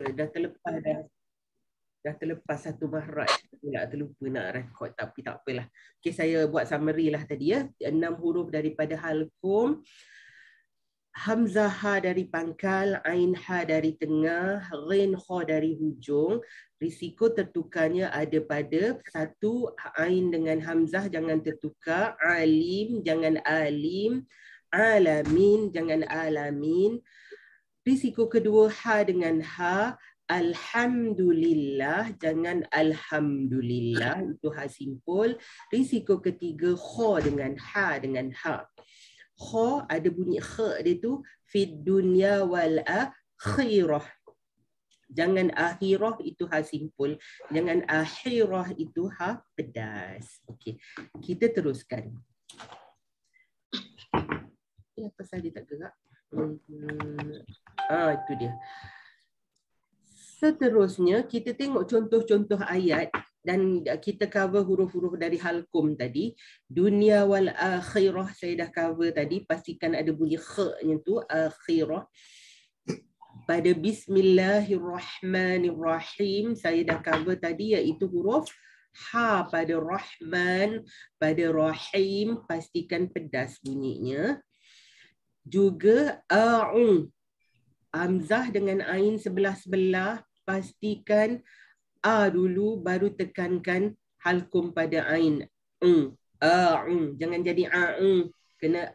dah terlepas dah. Dah terlepas satu mahraj. Pula terlupa nak rekod, tapi tak apalah. Okey, saya buat summary lah tadi ya. 6 huruf daripada halqum. Hamzah ha dari pangkal, ain ha dari tengah, ghin kha dari hujung. Risiko tertukarnya ada pada satu, ain dengan hamzah jangan tertukar, alim jangan alim, alamin jangan alamin. Risiko kedua ha dengan ha, alhamdulillah jangan alhamdulillah, itu ha simpul. Risiko ketiga kha dengan ha dengan ha. Kha ada bunyi kha dia tu fid dunya wal akhirah. Jangan akhirah, itu ha simpul. Jangan akhirah, itu ha pedas. Okey, kita teruskan. Apa pasal dia tak gerak? Itu dia. Seterusnya kita tengok contoh-contoh ayat dan kita cover huruf-huruf dari halqum tadi. Dunia wal akhirah saya dah cover tadi, pastikan ada bunyi kha-nya tu akhirah. Pada bismillahirrahmanirrahim saya dah cover tadi, iaitu huruf ha pada rahman, pada rahim pastikan pedas bunyinya. Juga hamzah dengan ain sebelah-sebelah, pastikan a dulu baru tekankan halqum pada ain. Jangan jadi kena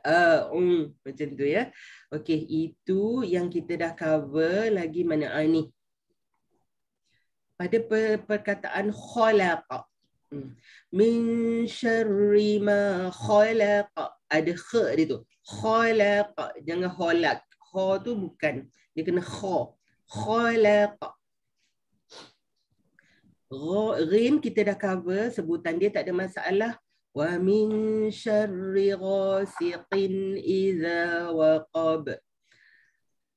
macam tu ya. Okey, itu yang kita dah cover. Lagi mana ni? Pada perkataan khalaqa. Min syarri ma khalaqa. Ada kha dia tu. Khalaqa, jangan khalaq. Kha tu bukan. Dia kena kha. Khalaqa. Ghin kita dah cover, sebutan dia tak ada masalah. Wa min syarri ghasiqin idza waqab.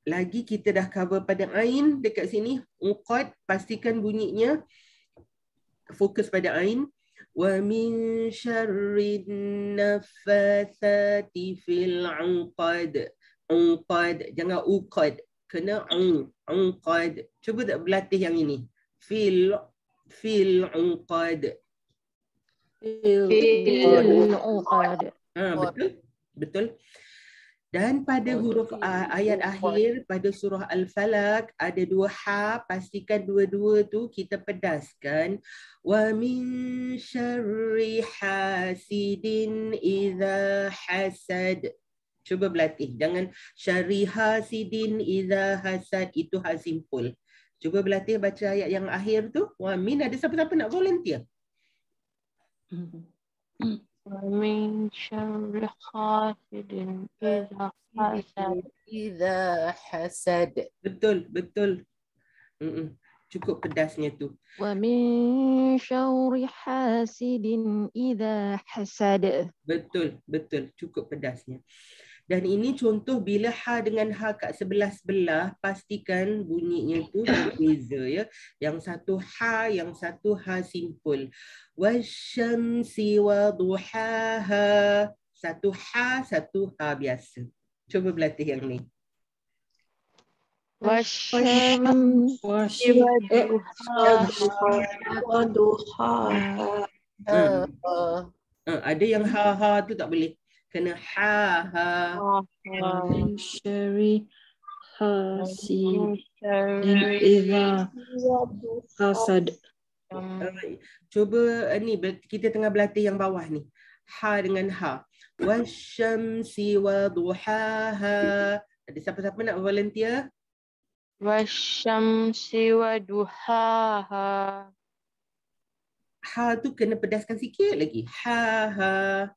Lagi kita dah cover pada ain dekat sini. Uqad, pastikan bunyinya fokus pada ain. Wa min syarri naffatsati fil 'uqad. Uqad, jangan uqad. Kena uqad. Cuba tak berlatih yang ini. Fil uqad. Betul. Betul. Dan pada huruf ayat akhir pada surah Al-Falaq ada dua ha, pastikan dua-dua tu kita pedaskan. Wa min syarri hasidin idza hasad. Cuba berlatih. Jangan syarri hasidin idza hasad, itu ha simpul. Cuba berlatih baca ayat yang akhir tu. Wa min, ada siapa-siapa nak volunteer? Min syarri hasidin idza hasad. Betul, betul. Cukup pedasnya tu. Wa min syarri hasidin idza hasad. Betul, betul. Cukup pedasnya. Dan ini contoh bila ha dengan ha kat sebelah-sebelah, pastikan bunyinya tu berbeza ya. Yang satu ha, yang satu ha simpul. Wasyamsi wa duhaha. Satu ha, satu ha biasa. Cuba berlatih yang ni. wasyamsi wa duhaha. Ada yang ha tu tak boleh. Kena ha. Min syarri hasidin idza hasad. Cuba ni kita tengah berlatih yang bawah ni. Ha dengan ha. Wasyamsi wa duhaha. Ada siapa-siapa nak volunteer? Wasyamsi wa duhaha. Ha tu kena pedaskan sikit lagi. Ha.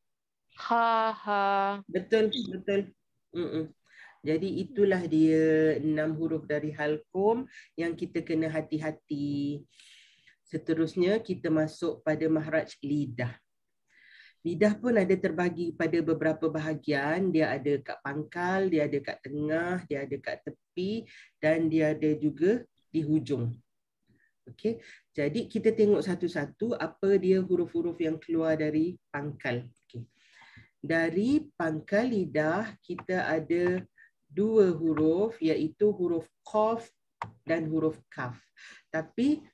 Betul, betul. Jadi itulah dia 6 huruf dari halqum yang kita kena hati-hati. Seterusnya kita masuk pada mahraj lidah. Lidah pun ada terbagi pada beberapa bahagian. Dia ada kat pangkal, dia ada kat tengah, dia ada kat tepi dan dia ada juga di hujung. Okey. Jadi kita tengok satu-satu apa dia huruf-huruf yang keluar dari pangkal. Okey. Dari pangkal lidah kita ada 2 huruf, iaitu huruf qaf dan huruf kaf. Tapi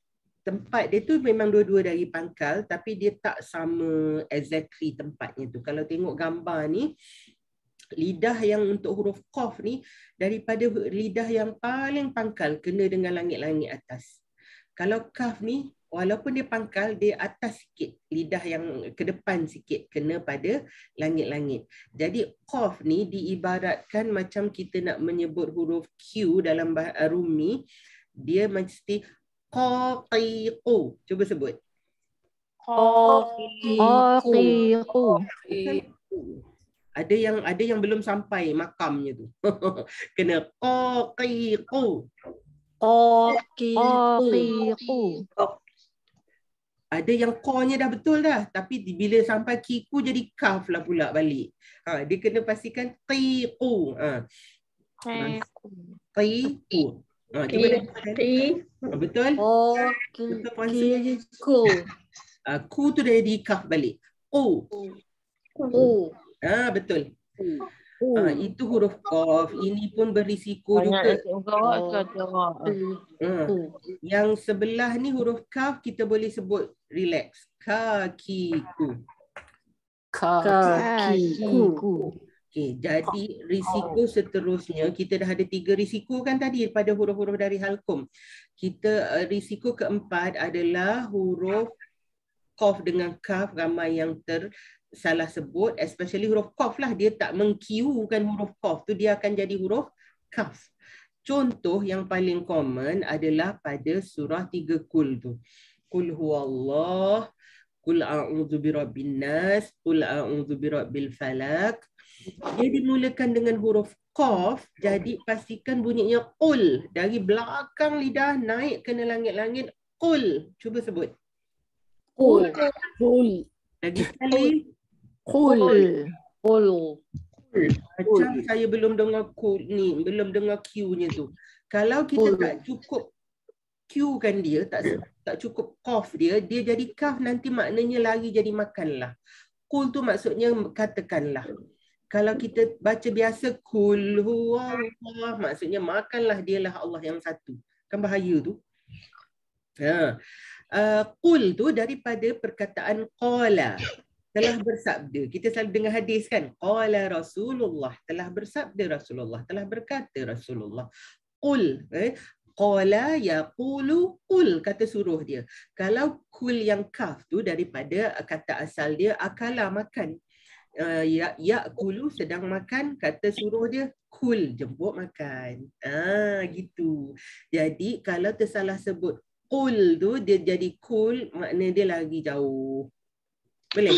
tempat dia tu memang dua-dua dari pangkal, tapi dia tak sama exactly tempatnya tu. Kalau tengok gambar ni, lidah yang untuk huruf qaf ni daripada lidah yang paling pangkal kena dengan langit-langit atas. Kalau kaf ni walaupun dia pangkal, dia atas sikit, lidah yang ke depan sikit kena pada langit-langit. Jadi qaf ni diibaratkan macam kita nak menyebut huruf Q dalam Rumi, dia mesti qaqiqu. Cuba sebut. Qaqiqu. Ada yang belum sampai makamnya tu. Kena qaqiqu. Qaqiqu. Ada yang qa-nya dah betul dah, tapi bila sampai kiku jadi kaf lah pula balik. Dia kena pastikan qiqu. Qiqu. Cuba lagi. Betul? Betul puan. Ku tu dah jadi kaf balik. Betul. Itu huruf qaf. Ini pun berisiko juga. Yang sebelah ni huruf kaf kita boleh sebut relax. Kakiku. Kakiku. Okay, jadi risiko seterusnya, kita dah ada 3 risiko kan tadi pada huruf-huruf dari halqum. Risiko keempat adalah huruf qaf dengan kaf, ramai yang salah sebut, especially huruf qaf lah, dia tak mengkiukan huruf qaf tu, dia akan jadi huruf kaf. Contoh yang paling common adalah pada surah 3 kul tu. Qul huwallah, qul a'udzu birabbin nas, qul a'udzu birabbil falak. Dia dimulakan dengan huruf qaf, jadi pastikan bunyinya qul. Dari belakang lidah naik kena langit-langit, qul. Cuba sebut. Qul. Lagi sekali. Qul. Macam saya belum dengar qul ni, belum dengar Q-nya tu. Kalau kita tak cukup Q kan dia, tak cukup qaf dia jadi kaf, nanti maknanya lari jadi makanlah. Qul tu maksudnya katakanlah. Kalau kita baca biasa kul huwallah, maksudnya makanlah dialah Allah yang satu. Kan bahaya tu. Qul tu daripada perkataan qala, telah bersabda. Kita selalu dengar hadis kan, qala Rasulullah, telah bersabda Rasulullah, telah berkata Rasulullah. Qul, qala yaqulu qul, kata suruh dia. Kalau kul yang kaf tu daripada kata asal dia akala, makan. Ya'kulu sedang makan, kata suruh dia kul, jemput makan. Gitu. Jadi kalau tersalah sebut qul tu dia jadi kul, makna dia lagi jauh. Boleh?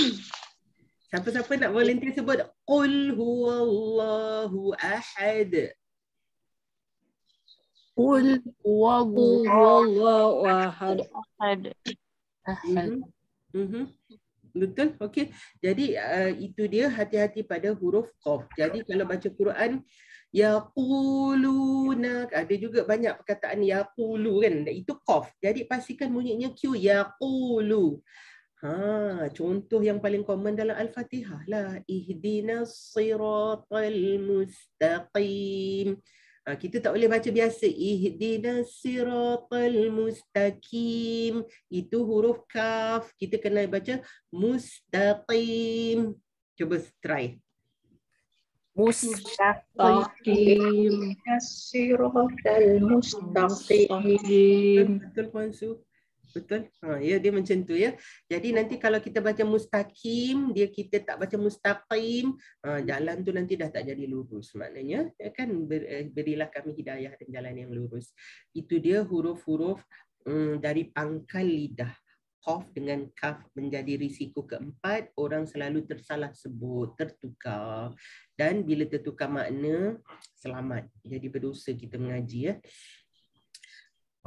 Siapa-siapa nak volunteer sebut qul huwallahu ahad. Qul huwallahu ahad. Betul? Okey. Jadi itu dia, hati-hati pada huruf qaf. Jadi kalau baca Quran, yaquluna, ada juga banyak perkataan yaqulu kan, itu qaf. Jadi pastikan bunyinya Q, yaqulu. Contoh yang paling common dalam Al-Fatihah lah, ihdinas siratal mustaqim. Kita tak boleh baca biasa ihdinas siratal mustaqim, itu huruf kaf, kita kena baca mustaqim. Cuba try. Mustaqim. Siratal mustaqim. Betul Puan Su? Betul? Ya, dia macam tu ya. Jadi nanti kalau kita baca mustaqim, kita tak baca mustaqim, jalan tu nanti dah tak jadi lurus. Maknanya kan berilah kami hidayah dan jalan yang lurus. Itu dia huruf-huruf dari pangkal lidah. Qaf dengan kaf menjadi risiko keempat, orang selalu tersalah sebut, tertukar. Dan bila tertukar makna, selamat. Jadi berdosa kita mengaji ya.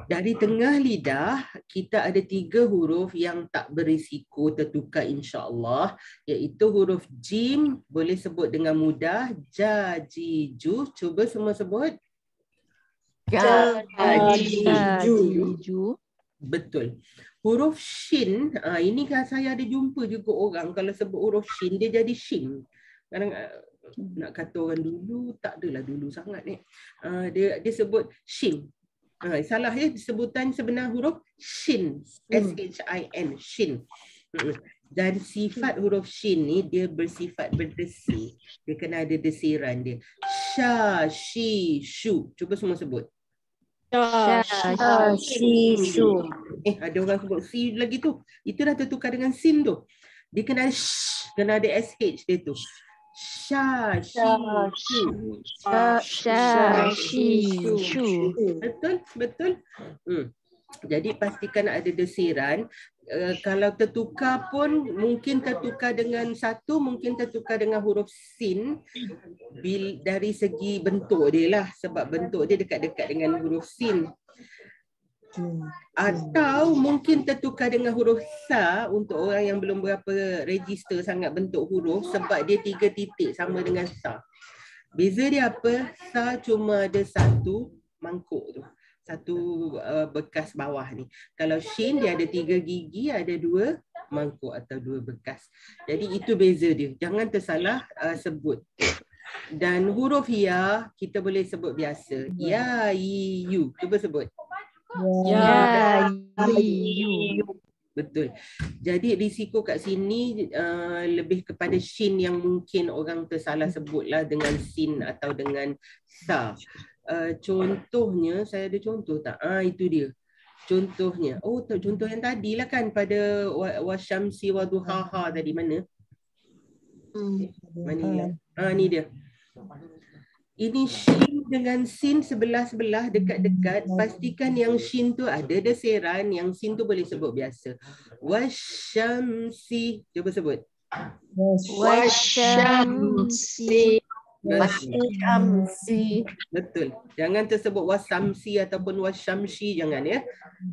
Dari tengah lidah, kita ada 3 huruf yang tak berisiko tertukar insya-Allah, iaitu huruf jim, boleh sebut dengan mudah, ja, ji, ju. Cuba semua sebut. Ja, ji, ju. Betul. Huruf shin, ini kan saya ada jumpa juga orang kalau sebut huruf shin, dia jadi shin. Kadang nak kata orang dulu, tak adalah dulu sangat ni. Dia sebut shin. Salah ya, sebutan sebenar huruf shin. S-H-I-N. Shin. Dan sifat huruf shin ni dia bersifat berdesir. Dia kena ada desiran dia. Sha, shi, shu. Cuba semua sebut. Shishu. Ada orang sebut si lagi tu. Itu dah tertukar dengan sin tu. Dia kena ada sh, kena ada SH dia tu. Sha, shi, shu. Shishu. Betul. Jadi pastikan ada desiran. Kalau tertukar pun mungkin tertukar dengan satu, mungkin tertukar dengan huruf sin dari segi bentuk dia lah, sebab bentuk dia dekat-dekat dengan huruf sin. Atau mungkin tertukar dengan huruf sa untuk orang yang belum berapa register sangat bentuk huruf, sebab dia 3 titik sama dengan sa. Beza dia apa? Sa cuma ada satu mangkuk tu. Satu bekas bawah ni. Kalau shin dia ada 3 gigi, ada 2 mangkuk atau 2 bekas. Jadi itu beza dia. Jangan tersalah sebut. Dan huruf ya kita boleh sebut biasa. Ya, i, yu. Cuba sebut. Ya, Betul. Jadi risiko kat sini lebih kepada shin yang mungkin orang tersalah sebutlah dengan sin atau dengan sa. Contohnya, saya ada contoh tak? Itu dia. Contohnya. Contoh yang tadi lah kan pada wasyamsi wa duhaha tadi mana? Mana dia? Ni dia. Ini shin dengan sin sebelah-sebelah dekat-dekat. Pastikan yang shin tu ada desiran, yang sin tu boleh sebut biasa. Wasyamsi. Cuba sebut. Wasyamsi. Betul. Jangan tersebut wasamsi ataupun wasyamsi, jangan ya.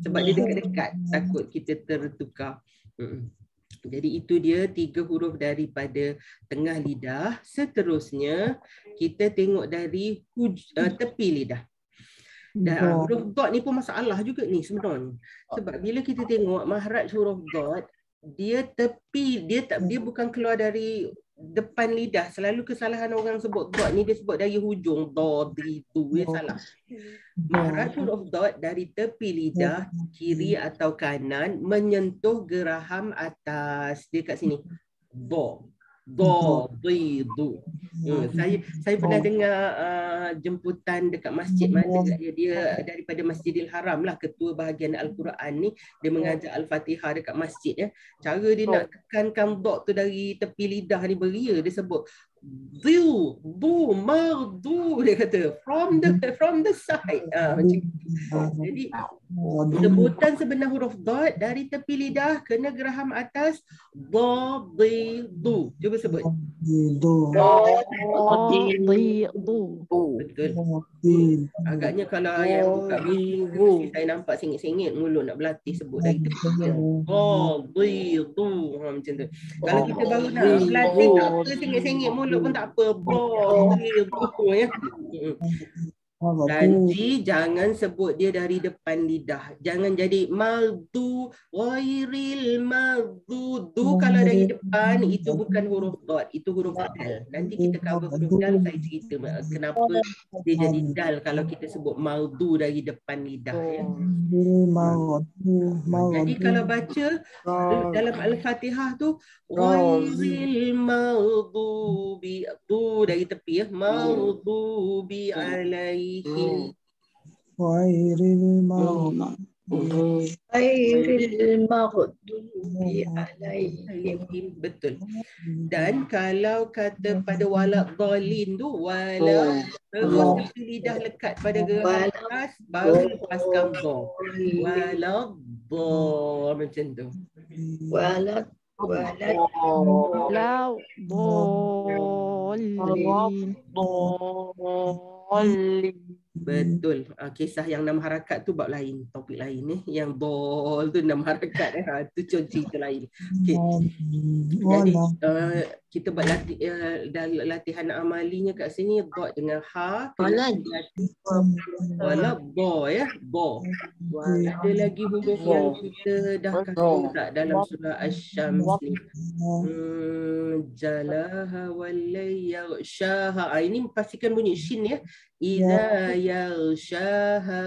Sebab dia dekat-dekat. Takut kita tertukar. Jadi itu dia 3 huruf daripada tengah lidah. Seterusnya kita tengok dari tepi lidah. Dan huruf dot ni pun masalah juga ni sebenarnya. Sebab bila kita tengok mahraj huruf dot, dia tepi, dia bukan keluar dari depan lidah. Selalu kesalahan orang sebut dot ni, dia sebut dari hujung. Dot, itu dia salah. Mahraj huruf dot dari tepi lidah, kiri atau kanan, menyentuh geraham atas. Dia kat sini. Do. Do, di, du. Saya pernah dengar jemputan dekat masjid mana dia daripada Masjidil Haram lah, ketua bahagian Al-Quran ni, dia mengajar Al-Fatihah dekat masjid ya. Cara dia nak tekankan dot tu dari tepi lidah ni beria, dia sebut du, mardu, dia kata from the side. Macam itu. Jadi sebutan sebenar huruf dot dari tepi lidah kena geraham atas. Do, di, du. Cuba sebut. Betul. Agaknya kalau yang buka video saya nampak sengit-sengit mulut nak berlatih sebut dari tepi lidah. Do, di, du. Macam tu. Kalau kita baru nak berlatih tak apa, sengit-sengit mulut pun tak apa. Do, di, du ya. Janji jangan sebut dia dari depan lidah. Jangan jadi maldu, wairil maldu. Du kalau dari depan itu bukan huruf dot, itu huruf dal. Nanti kita cover huruf dal, saya cerita kenapa dia jadi dal kalau kita sebut maldu dari depan lidah ya. Jadi kalau baca dalam Al-Fatihah tu wairil maldubi, du dari tepi ya, maldubi alaihi. Wairil maghdubi alaihim. Betul. Dan kalau kata pada walad dhalin tu, wala terus lidah lekat pada geraham atas, baru lepaskan dha. Walad dha, macam tu. Walad Betul. Kisah yang 6 harakat tu bab lain, topik lain ni. Yang dol tu 6 harakat tu cerita lain. Okay. Jadi kita buat latihan amalinya kat sini, dot dengan ha. Wala bo ya, bo. Ada lagi huruf yang kita dah kasih tak dalam surah Asy-Syams ni. Jalaha wallayli yaghshaha. Ini pastikan bunyi shin ya. Idza yaghshaha.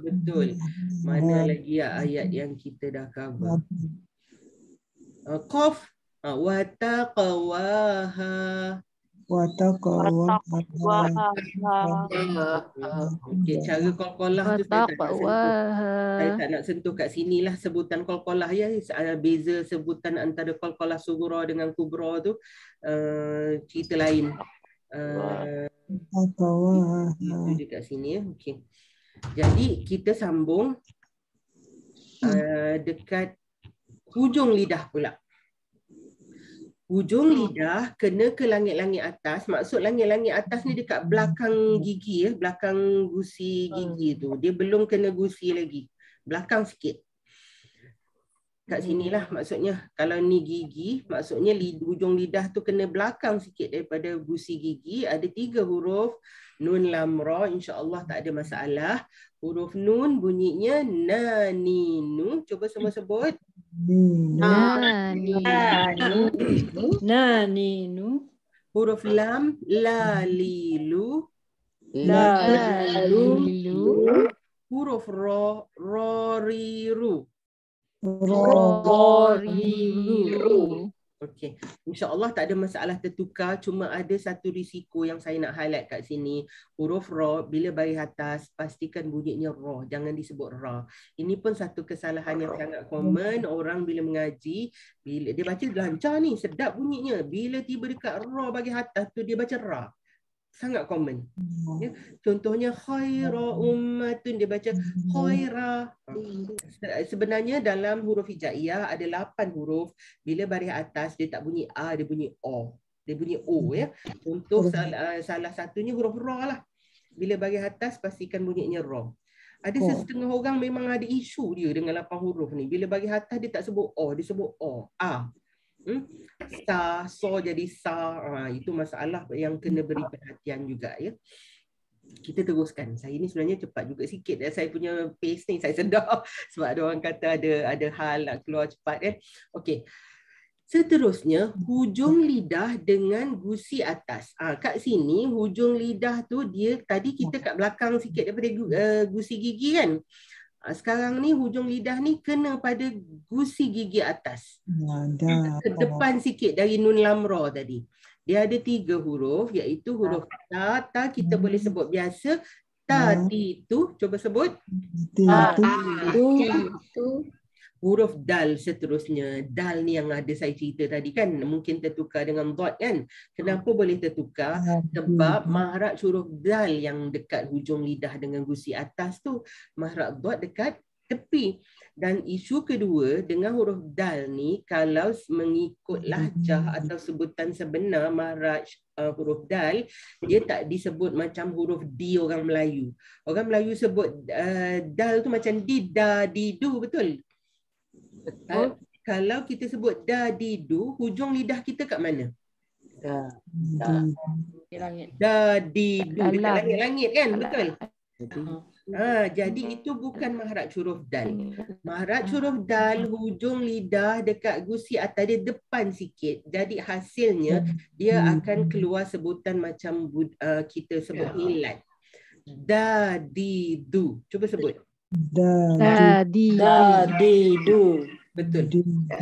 Betul. Mana lagi ya ayat yang kita dah cover? Qaf. Wattaqwaha. Okey, cara qalqalah tu saya tak nak sentuh kat sini lah sebutan qalqalah ya. Beza sebutan antara qalqalah sughra dengan kubra tu cerita lain. Itu dekat sini ya. Okey. Jadi kita sambung dekat hujung lidah pula. Hujung lidah kena ke langit-langit atas. Maksud langit-langit atas ni dekat belakang gigi ya, belakang gusi gigi tu. Dia belum kena gusi lagi. Belakang sikit. Kat sinilah maksudnya. Kalau ni gigi, maksudnya hujung lidah tu kena belakang sikit daripada gusi gigi. Ada 3 huruf. Nun, lam, ra. InsyaAllah tak ada masalah. Huruf nun bunyinya na, ni, nu. Cuba semua sebut. Nanu. Huruf lam, la, li, lu. Huruf ra, ra, ri, ru. Okey, insya-Allah tak ada masalah tertukar, cuma ada satu risiko yang saya nak highlight kat sini. Huruf ra bila baris atas pastikan bunyinya ra, jangan disebut ra. Ini pun satu kesalahan yang sangat common orang bila mengaji, bila dia baca lancar ni, sedap bunyinya, bila tiba dekat ra baris atas tu dia baca ra. Sangat common. Ya. Contohnya khaira ummatun dia baca khaira. Sebenarnya dalam huruf hijaiyah ada 8 huruf. Bila baris atas dia tak bunyi a, dia bunyi o. Dia bunyi o ya. Contoh salah satunya huruf ra lah. Bila baris atas pastikan bunyinya ra. Ada setengah orang memang ada isu dia dengan 8 huruf ni. Bila baris atas dia tak sebut o, dia sebut o, a. Sa, so jadi sa. Itu masalah yang kena beri perhatian juga ya. Kita teruskan. Saya ni sebenarnya cepat juga sikit saya punya pace ni, saya sedar sebab ada orang kata ada hal nak keluar cepat kan. Okey. Seterusnya hujung lidah dengan gusi atas. Kat sini hujung lidah tu dia tadi kita kat belakang sikit daripada gusi gigi kan. Sekarang ni hujung lidah ni kena pada gusi gigi atas. Ke depan sikit dari nun lam ra tadi. Dia ada 3 huruf iaitu huruf ta. Ta kita boleh sebut biasa. Ta, ti, tu. Cuba sebut. Ta, ti, tu. Huruf dal seterusnya. Dal ni yang ada saya cerita tadi kan. Mungkin tertukar dengan dot kan. Kenapa boleh tertukar? Sebab mahraj huruf dal yang dekat hujung lidah dengan gusi atas tu. Mahraj dot dekat tepi. Dan isu kedua dengan huruf dal ni, kalau mengikut lahjah atau sebutan sebenar mahraj huruf dal, dia tak disebut macam huruf di orang Melayu. Orang Melayu sebut dal tu macam di, da, di, du, betul? Kalau kita sebut da, di, du, hujung lidah kita kat mana? Da, di, du, dekat langit-langit kan? Betul? Jadi itu bukan mahraj huruf dal. Mahraj huruf dal hujung lidah dekat gusi atas dia depan sikit. Jadi hasilnya dia akan keluar sebutan macam kita sebut hilat. Da, di, du. Cuba sebut. Da, di, du. Betul.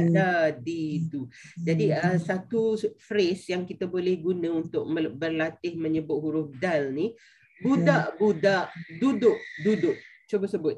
Da, di, du. Jadi satu phrase yang kita boleh guna untuk berlatih menyebut huruf dal ni, budak-budak duduk, duduk. Coba sebut.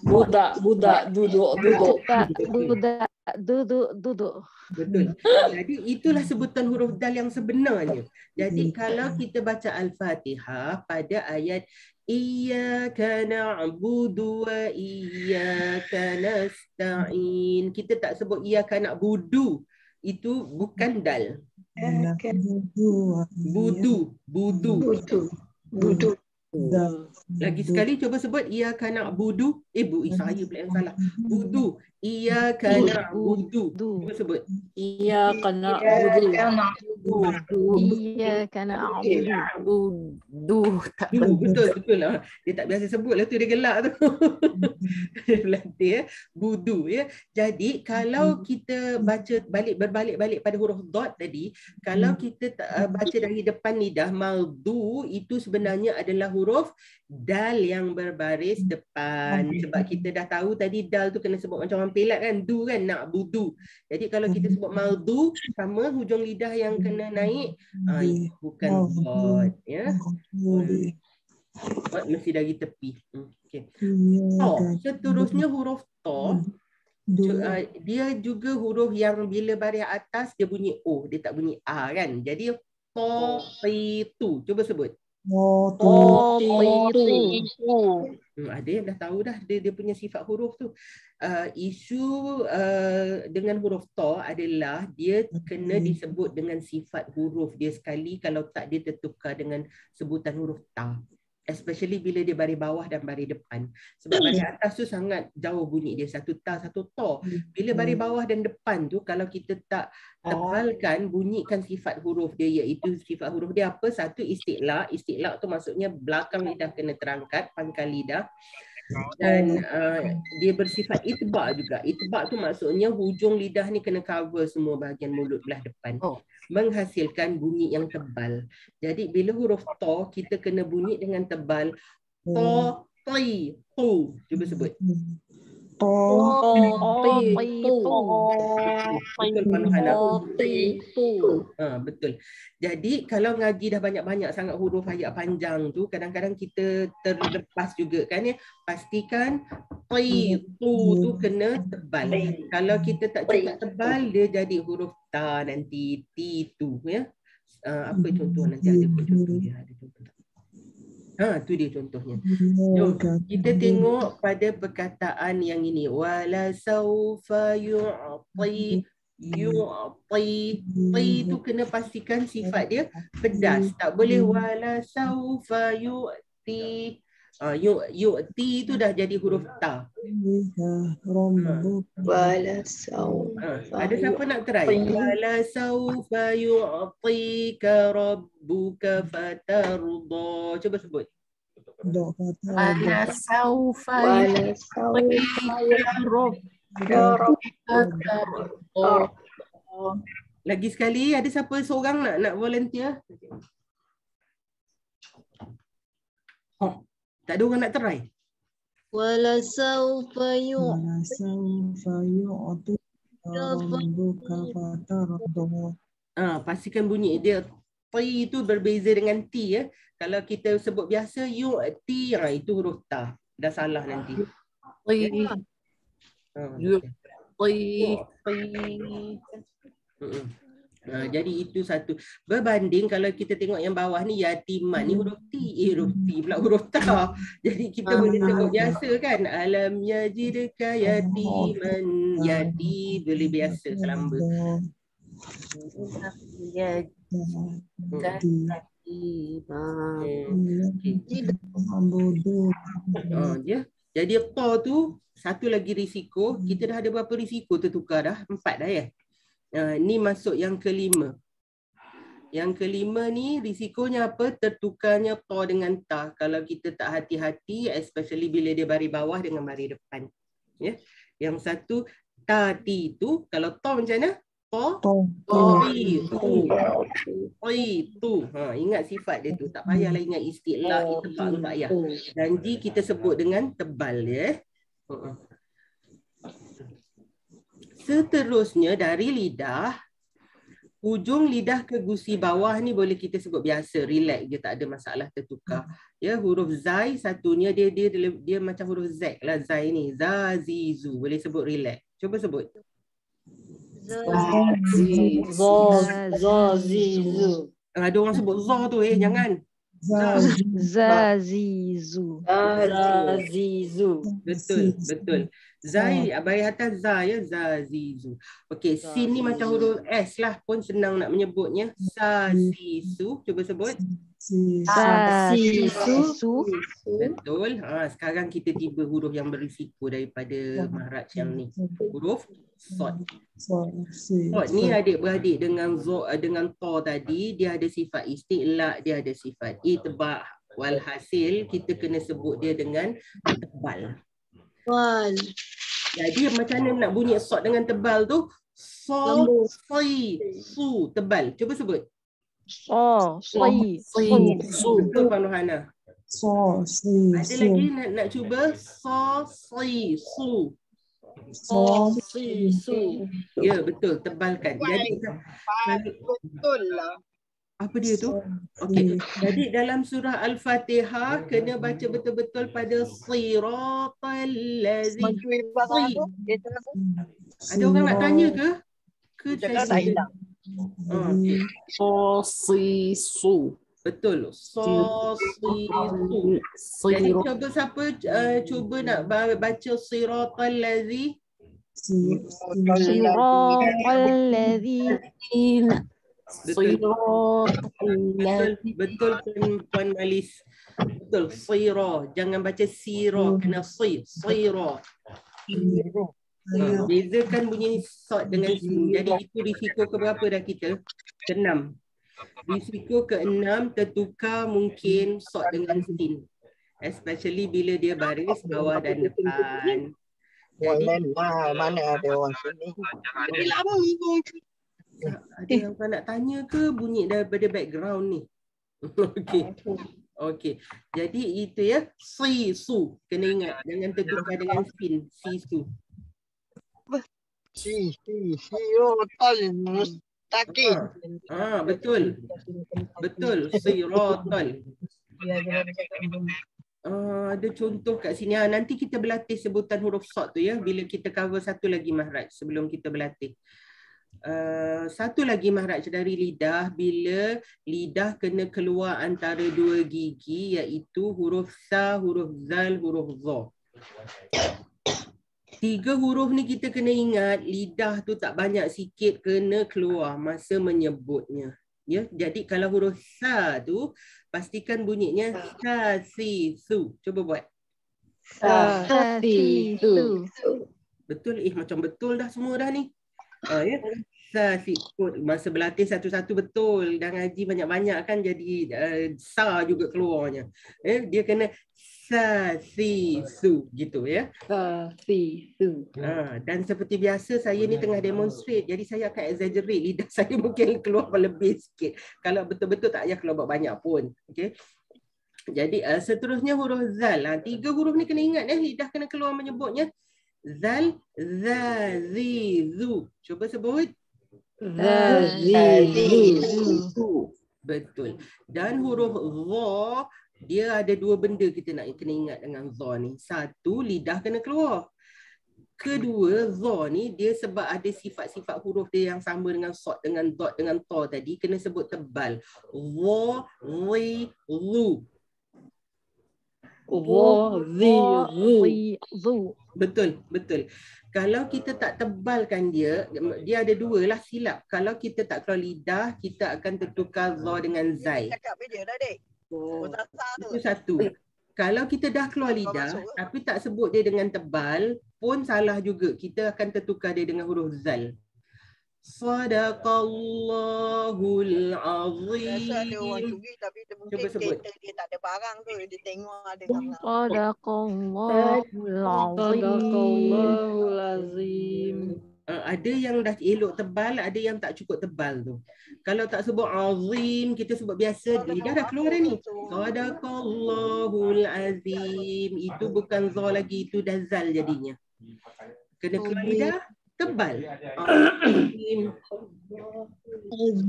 Budak-budak duduk, duduk. Budak duduk, duduk. Betul. Jadi itulah sebutan huruf dal yang sebenarnya. Jadi kalau kita baca Al-Fatihah pada ayat Iyyaka na'budu wa iyyaka nasta'in, kita tak sebut iyyaka na'budu. Itu bukan dal. Budu. Lagi sekali cuba sebut iyyaka na'budu. Saya pula yang salah. Budu. Iyyaka na'budu. Cuba sebut. Iyyaka na'budu. Iya karena Abudu. Tak Betul lah. Dia tak biasa sebut lah tu, dia gelak tu. Berlatih ya. Budu ya. Jadi kalau kita baca berbalik-balik pada huruf dot tadi, kalau kita baca dari depan lidah, maldu itu sebenarnya adalah huruf dal yang berbaris depan. Sebab kita dah tahu tadi dal tu kena sebut macam orang pelat kan, du kan, nak budu. Jadi kalau kita sebut maldu, sama hujung lidah yang kena naik, itu bukan dot ya. Dot mesti dari tepi. Okay. To. Seterusnya huruf to. Dia juga huruf yang bila baris atas dia bunyi O, dia tak bunyi A kan. Jadi to, pi, tu. Cuba sebut. Ada yang dah tahu dah dia punya sifat huruf tu. Isu dengan huruf to adalah dia kena disebut dengan sifat huruf dia sekali, kalau tak dia tertukar dengan sebutan huruf ta. Especially bila dia baris bawah dan baris depan. Sebab baris atas tu sangat jauh bunyi dia, satu ta, satu to. Bila baris bawah dan depan tu, kalau kita tak tebalkan, bunyikan sifat huruf dia, iaitu sifat huruf dia apa? Satu, istiqlaq. Istiqlaq tu maksudnya belakang lidah kena terangkat, pangkal lidah. Dan dia bersifat itbaq juga. Itbaq tu maksudnya hujung lidah ni kena cover semua bahagian mulut belah depan. Menghasilkan bunyi yang tebal. Jadi bila huruf to kita kena bunyi dengan tebal. To, ti, tu. Cuba sebut. Betul Manuhana. Betul. Jadi kalau ngaji dah banyak-banyak sangat huruf ayat panjang tu, kadang-kadang kita terlepas juga kan ya. Pastikan ti, tu kena tebal. Kalau kita tak cukup tebal, dia jadi huruf ta nanti, ti, tu ya. Apa contoh nanti ada contoh dia, ada contoh. Tu dia contohnya. Jom kita tengok pada perkataan yang ini. Wala saufa yu'ti. Ti tu kena pastikan sifat dia pedas. Tak boleh wala saufa yu'ti. Yu'ti tu dah jadi huruf ta. Wala saufa. Ada siapa nak try? Wala saufa yu'tika rabbuka fatarda. Cuba sebut. Wala saufa Lagi sekali, ada siapa seorang nak volunteer? Tak ada orang nak try? Wala saufa pastikan bunyi dia ti itu berbeza dengan ti ya. Kalau kita sebut biasa ti, itu huruf ta. Dah salah nanti. Jadi itu satu. Berbanding kalau kita tengok yang bawah ni yatiman ni huruf ti pula huruf ta. Jadi kita boleh sebut biasa kan. Alam yajidka yatiman, yati boleh biasa selamba. Jadi to tu satu lagi risiko. Kita dah ada berapa risiko tertukar dah? 4 dah ya. Ni masuk yang kelima. Yang kelima ni risikonya apa? Tertukarnya to dengan ta. Kalau kita tak hati-hati, especially bila dia baris bawah dengan baris depan. Ya. Yang satu ta ti tu, kalau to macam mana? Tu. Ingat sifat dia tu. Tak payahlah ingat istiqlaq, itbaq tu tak payah. Janji kita sebut dengan tebal ya. Seterusnya dari lidah, hujung lidah ke gusi bawah ni boleh kita sebut biasa, relax je, tak ada masalah tertukar. Ya, huruf zai satunya dia macam huruf z lah, zai ni, zazizu, boleh sebut relax. Cuba sebut. Zazizu. Ada orang sebut za tu jangan. Zazizu. Betul. Zai baris atas za ya, zazizu. Okey, sin ni macam huruf S lah pun senang nak menyebutnya. Sasisu, cuba sebut. Sisu. Betul. Sekarang kita tiba huruf yang berisiko daripada mahraj yang ni. Huruf sod. Sod ni adik-beradik dengan dengan to tadi, dia ada sifat isti'la, dia ada sifat itba'. Walhasil kita kena sebut dia dengan tebal. Wal. Jadi macam mana nak bunyi sod dengan tebal tu? So, si, su, tebal. Cuba sebut. Betul Puan Rohana. Ada lagi nak cuba? So, si, su. Ya, betul. Tebalkan. Jadi Betul lah. apa dia tu? Okey. Jadi dalam surah Al-Fatihah kena baca betul-betul pada siratal ladzi. Ada orang nak tanya ke? Jangan tak hilang. Sisu. Betul. Sisu. Jadi cuba siapa cuba nak baca siratal ladzi? Siratal ladzi. Betul Puan Malis. Betul. Sira. Jangan baca sira. Kena sira. Bezakan bunyi sod dengan sin. Jadi itu risiko keberapa dah kita? Ke-6. Risiko ke-6 tertukar mungkin sod dengan sin. Especially bila dia baris bawah dan depan. Jadi Mana ada orang sini? ada yang nak tanya ke bunyi daripada background ni? Okey. Jadi itu ya. Sisu. Kena ingat. Jangan tertukar dengan sin. Sisu. Siratal mustaqim. Betul. Betul. Siratal. Ada contoh kat sini. Nanti kita berlatih sebutan huruf sod tu ya. Bila kita cover satu lagi mahraj sebelum kita berlatih. Satu lagi mahraj dari lidah bila lidah kena keluar antara dua gigi iaitu huruf sa, huruf zal, huruf za. 3 huruf ni kita kena ingat lidah tu tak banyak sikit kena keluar masa menyebutnya. Ya, jadi kalau huruf sa tu pastikan bunyinya sa si su. Cuba buat. Sa si su. Betul macam betul dah semua dah ni. Ya. Sa si masa berlatih satu-satu betul dan ngaji banyak-banyak kan jadi sa juga keluarnya. Dia kena sa si su gitu ya. Sa si su. Dan seperti biasa saya ni tengah demonstrate jadi saya akan exaggerate lidah saya mungkin keluar lebih sikit. Kalau betul-betul tak payah keluar banyak pun. Okey. Jadi seterusnya huruf zal. 3 huruf ni kena ingat lidah kena keluar menyebutnya. Zal, za, zi, zu. Cuba sebut. Za, zi, zu. Betul. Dan huruf za, dia ada 2 benda kita nak kena ingat dengan za ni. Satu, lidah kena keluar. Kedua, za ni dia sebab ada sifat-sifat huruf dia yang sama dengan sod, dengan dot, dengan ta tadi. Kena sebut tebal. Za, zi, zu. Betul. Kalau kita tak tebalkan dia ada 2 lah silap. Kalau kita tak keluar lidah, kita akan tertukar za dengan zai. Itu satu. Kalau kita dah keluar lidah, tapi tak sebut dia dengan tebal, pun salah juga. Kita akan tertukar dia dengan huruf zal. Sadaqallahul azim. Cuba sebut. Dia tak ada barang tu, dia tengok ada gambar. Sadaqallahul azim. Ada yang dah elok tebal, ada yang tak cukup tebal tu. Kalau tak sebut azim, kita sebut biasa, lidah dah keluar dah ni. Sadaqallahul azim. Itu bukan za lagi, itu dah zal jadinya. Kena keluar lidah. Tebal.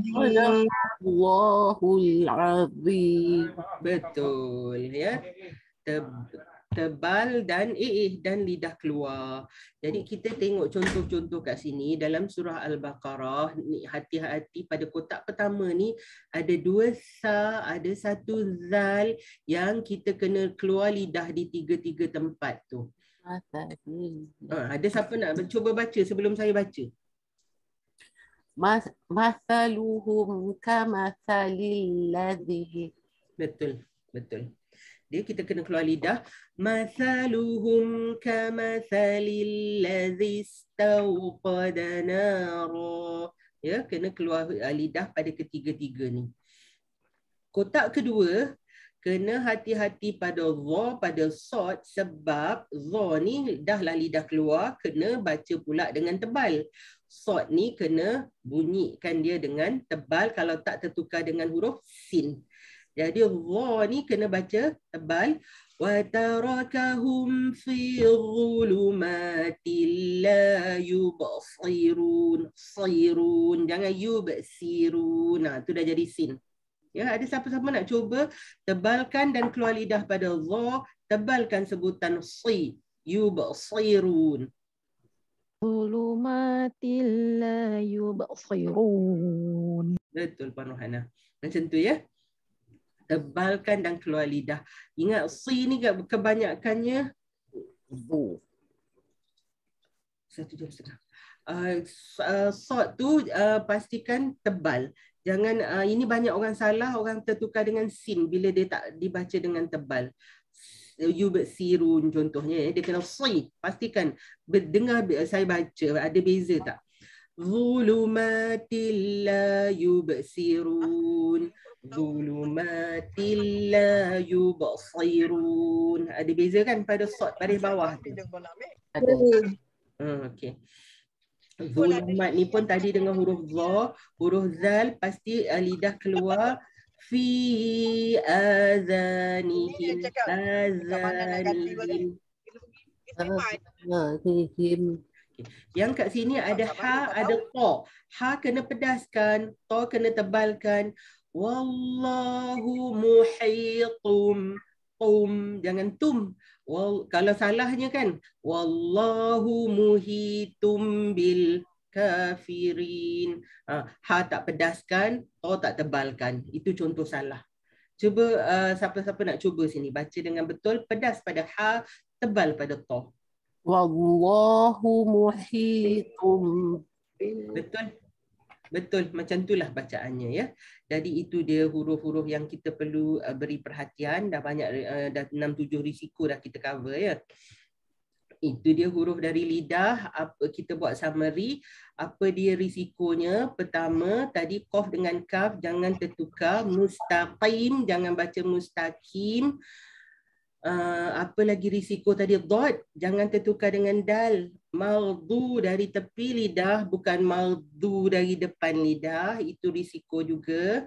Allahul azim. Betul ya. Tebal dan dan lidah keluar. Jadi kita tengok contoh-contoh kat sini dalam surah Al-Baqarah. Ni hati-hati pada kotak pertama ni ada 2 sa, ada 1 zal yang kita kena keluar lidah di 3 tempat tu. Ada siapa nak cuba baca sebelum saya baca? Mathaluhum kamathalil ladzi Betul. Betul. Dia kita kena keluar lidah. Mathaluhum kamathalil ladzi istawqada nara. Ya, kena keluar lidah pada ketiga-tiga ni. Kotak kedua, kena hati-hati pada dha, pada sod, sebab dha ni dah lah lidah keluar, kena baca pula dengan tebal. Sod ni kena bunyikan dia dengan tebal kalau tak tertukar dengan huruf sin. Jadi dha ni kena baca tebal. Wa tarakahum fi dhulumatil la yubsirun. Sirun, jangan yubsirun. Nah, tu dah jadi sin. Ya, ada siapa-siapa nak cuba tebalkan dan keluar lidah pada dha, tebalkan sebutan si, yubsirun. Zulumatil la yubsirun. Betul Puan Rohana. Macam tu ya. Tebalkan dan keluar lidah. Ingat si ni kebanyakannya satu jam setengah. Sod tu pastikan tebal. Jangan ini banyak orang salah, orang tertukar dengan sin bila dia tak dibaca dengan tebal. Yubsirun contohnya, dia kena si. Pastikan dengar saya baca ada beza tak? Zulumatil la yubsirun. Zulumatil la yubsirun. Ada beza kan pada sod baris bawah tu? Ada. Okey. Zulumat ni pun tadi dengan huruf dha, huruf zal pasti lidah keluar fi azanihim. Azanihim. Yang kat sini ada ha, ada ta. Ha kena pedaskan, ta kena tebalkan. Wallahu muhitum. Jangan tum. Kalau salahnya kan, wallahu muhitum bil kafirin. Ha tak pedaskan, ta tak tebalkan. Itu contoh salah. Cuba siapa-siapa nak cuba sini baca dengan betul, pedas pada ha, tebal pada ta. Wallahu muhitum. Betul. Betul, macam itulah bacaannya ya. Jadi itu dia huruf-huruf yang kita perlu beri perhatian. Dah banyak, dah 6-7 risiko dah kita cover ya. Itu dia huruf dari lidah. Apa kita buat summary. Apa dia risikonya? Pertama, tadi qaf dengan kaf jangan tertukar. Mustaqim, jangan baca mustaqim. Apa lagi risiko tadi? Dad, jangan tertukar dengan dal. Maldu dari tepi lidah, bukan maldu dari depan lidah. Itu risiko juga.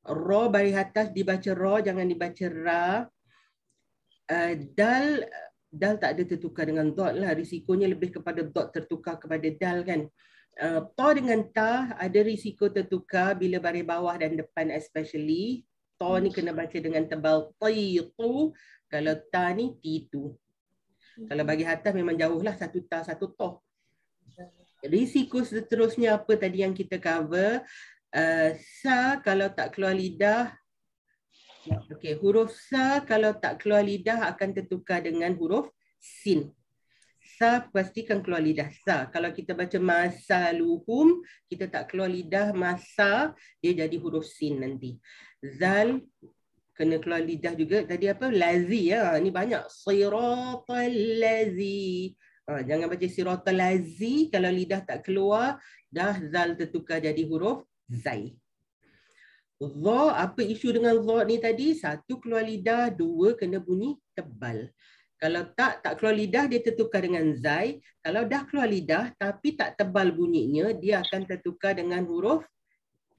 Ra baris atas dibaca ra, jangan dibaca ra. Dal tak ada tertukar dengan dad lah. Risikonya lebih kepada dad tertukar kepada dal kan. Ta dengan ta ada risiko tertukar bila baris bawah dan depan especially. Ta ni kena baca dengan tebal titu. Kalau ta ni titu. Kalau bagi atas memang jauh lah, satu ta, satu ta. Risiko seterusnya apa tadi yang kita cover? Sa kalau tak keluar lidah. Okey, huruf sa kalau tak keluar lidah akan tertukar dengan huruf sin. Sa pastikan keluar lidah sa. Kalau kita baca masaluhum, kita tak keluar lidah masa, dia jadi huruf sin nanti. Zal kena keluar lidah juga. Tadi apa? Lazi ya. Ni banyak. Siratal lazi. Jangan baca siratal lazi. Kalau lidah tak keluar, dah zal tertukar jadi huruf zai. Dha, apa isu dengan dha ni tadi? Satu keluar lidah, dua kena bunyi tebal. Kalau tak keluar lidah, dia tertukar dengan zai. Kalau dah keluar lidah tapi tak tebal bunyinya, dia akan tertukar dengan huruf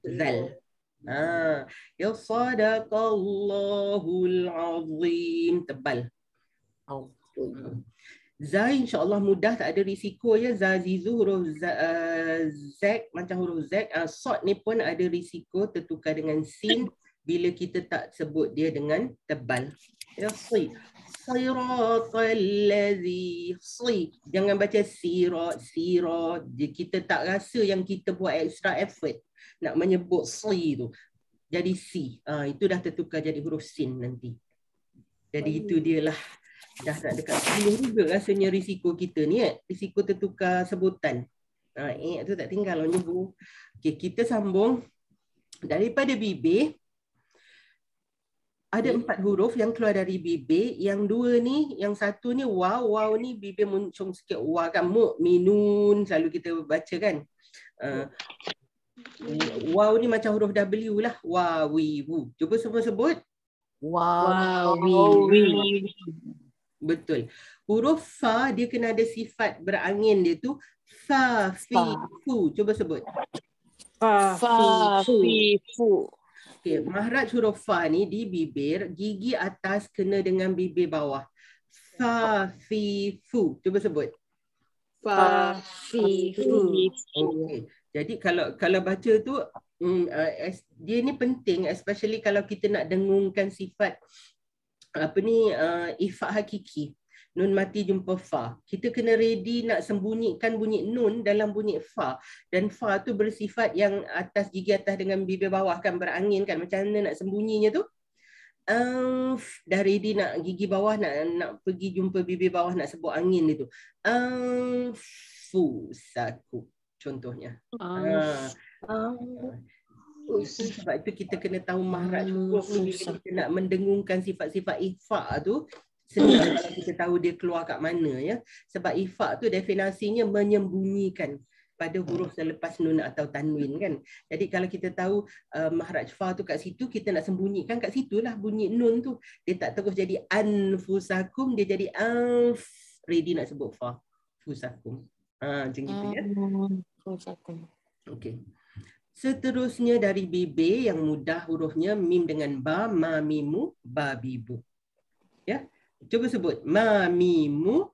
zal. Ya sadaqallahul azim, tebal. Zai insya-Allah mudah, tak ada risiko ya. Zazizu huruf zak macam huruf zak. Sod ni pun ada risiko tertukar dengan sin bila kita tak sebut dia dengan tebal. Ya si. Siratal ladzi si. Jangan baca sirat. Kita tak rasa yang kita buat extra effort nak menyebut si tu. Jadi si. Itu dah tertukar jadi huruf sin nanti. Jadi itu dialah. Dah nak dekat 10 juga rasanya risiko kita ni. Risiko tertukar sebutan. Tu tak tinggal orang nyebut. Okay, kita sambung. Daripada bibir. Ada 4 huruf yang keluar dari bibir. Yang 2 ni, yang satu ni waw. Waw ni bibir muncung sikit. Waw kan, mu'minun selalu kita baca kan. Waw ni macam huruf W lah. Wawiwu. Cuba semua sebut. Wawi. Betul. Huruf fa dia kena ada sifat berangin dia tu. Fa, fi, fu. Cuba sebut. Fafifu. Okay, mahraj huruf fa ni di bibir, gigi atas kena dengan bibir bawah. Fa, fi, fu. Cuba sebut. Fafifu. Okay. Jadi kalau baca tu, dia ni penting, especially kalau kita nak dengungkan sifat ifat hakiki. Nun mati jumpa fa. Kita kena ready nak sembunyikan bunyi nun dalam bunyi fa. Dan fa tu bersifat yang atas, gigi atas dengan bibir bawah kan, berangin kan. Macam mana nak sembunyinya tu? Dah ready nak gigi bawah, nak pergi jumpa bibir bawah, nak sebut angin dia tu. Fusaku. Contohnya. Sebab itu kita kena tahu mahraj huruf ni. Bila kita nak mendengungkan sifat-sifat ifa tu, senang kalau kita tahu dia keluar kat mana ya. Sebab ifak tu definisinya menyembunyikan pada huruf selepas nun atau tanwin kan. Jadi kalau kita tahu mahraj fa tu kat situ, kita nak sembunyikan kat situlah bunyi nun tu. Dia tak terus jadi anfusakum, dia jadi ready nak sebut fa. Fusakum. Macam gitu ya. Okey. Seterusnya dari bibir yang mudah hurufnya mim dengan ba, ma mimu, ba bibu. Ya. Cuba sebut. Mamimu.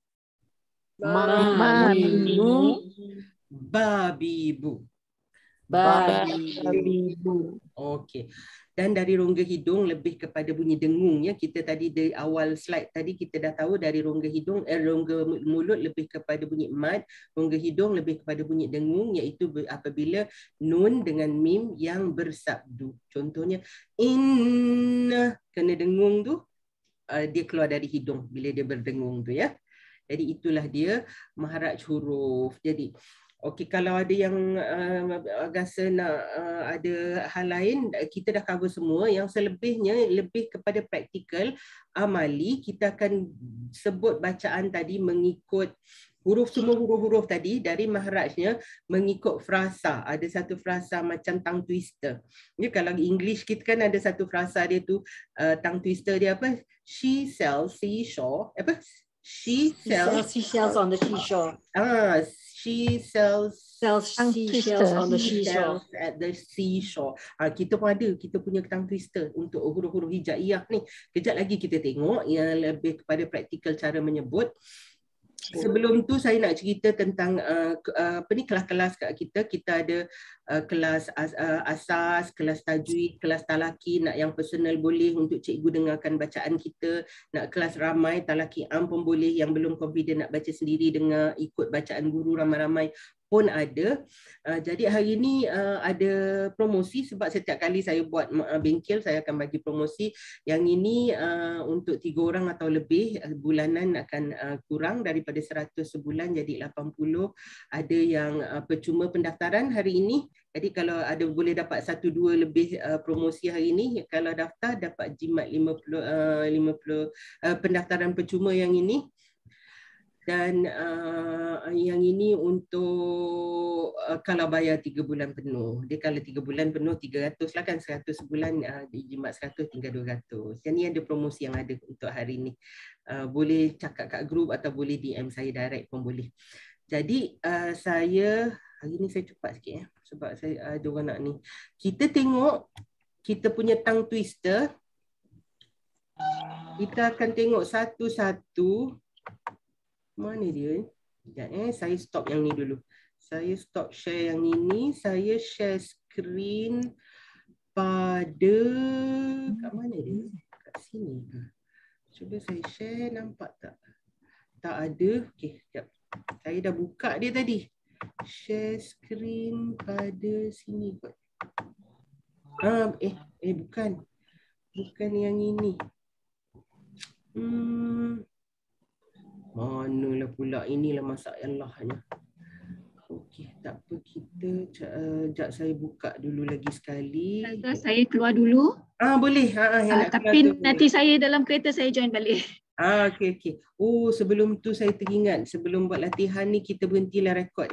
Babibu. Okey. Dan dari rongga hidung lebih kepada bunyi dengung ya. Kita tadi di awal slide tadi kita dah tahu dari rongga hidung, rongga mulut lebih kepada bunyi mad, rongga hidung lebih kepada bunyi dengung, iaitu apabila nun dengan mim yang bersabdu. Contohnya inna, kena dengung tu dia keluar dari hidung bila dia berdengung tu ya. Jadi itulah dia mahraj huruf. Jadi okey, kalau ada yang rasa nak ada hal lain, kita dah cover semua. Yang selebihnya lebih kepada praktikal, amali. Kita akan sebut bacaan tadi mengikut semua huruf-huruf tadi dari mahrajnya mengikut frasa. Ada satu frasa macam tongue twister. Ya, kalau English kita kan ada satu frasa dia tu, tongue twister dia apa? She sells seashore. Apa? She sells seashells on the seashore. She sells seashells on the seashore. At the seashore. Kita pun ada, kita punya tongue twister untuk huruf-huruf hijaiyah ni. Kejap lagi kita tengok yang lebih kepada praktikal cara menyebut. Sebelum tu saya nak cerita tentang kelas-kelas kat kita. Kita ada kelas asas, kelas tajwid, kelas talaki. Nak yang personal boleh untuk cikgu dengarkan bacaan kita. Nak kelas ramai, talaki am pun boleh. Yang belum confident nak baca sendiri, dengar ikut bacaan guru ramai-ramai pun ada. Jadi hari ini ada promosi sebab setiap kali saya buat bengkel saya akan bagi promosi. Yang ini untuk 3 orang atau lebih, bulanan akan kurang daripada 100 sebulan jadi 80. Ada yang percuma pendaftaran hari ini. Jadi kalau ada boleh dapat 1-2 lebih promosi hari ini, kalau daftar dapat jimat 50 pendaftaran percuma yang ini. Dan yang ini untuk kalau bayar 3 bulan penuh. Dia kalau 3 bulan penuh 300 lah kan, 100 sebulan jimat 100 tinggal 200. Yang ni ada promosi yang ada untuk hari ni. Boleh cakap kat grup atau boleh DM saya direct pun boleh. Jadi saya hari ni saya cepat sikit ya, sebab saya ada orang nak ni. Kita tengok kita punya tongue twister. Kita akan tengok satu-satu. Mana dia? Sekejap saya stop yang ni dulu. Saya stop share yang ini. Saya share screen pada kat mana dia? Kat sini. Cuba saya share, nampak tak? Tak ada. Okey, sekejap. Saya dah buka dia tadi. Share screen pada sini kot. Bukan. Bukan yang ini. Manalah pula, inilah masalahnya. Okey, tak apa, kita sekejap saya buka dulu lagi sekali. Saya keluar dulu. Boleh. Yang nak Tapi kenal tu nanti boleh. saya dalam kereta saya join balik. Okey. Oh, sebelum tu saya teringat, sebelum buat latihan ni kita berhentilah rekod ya.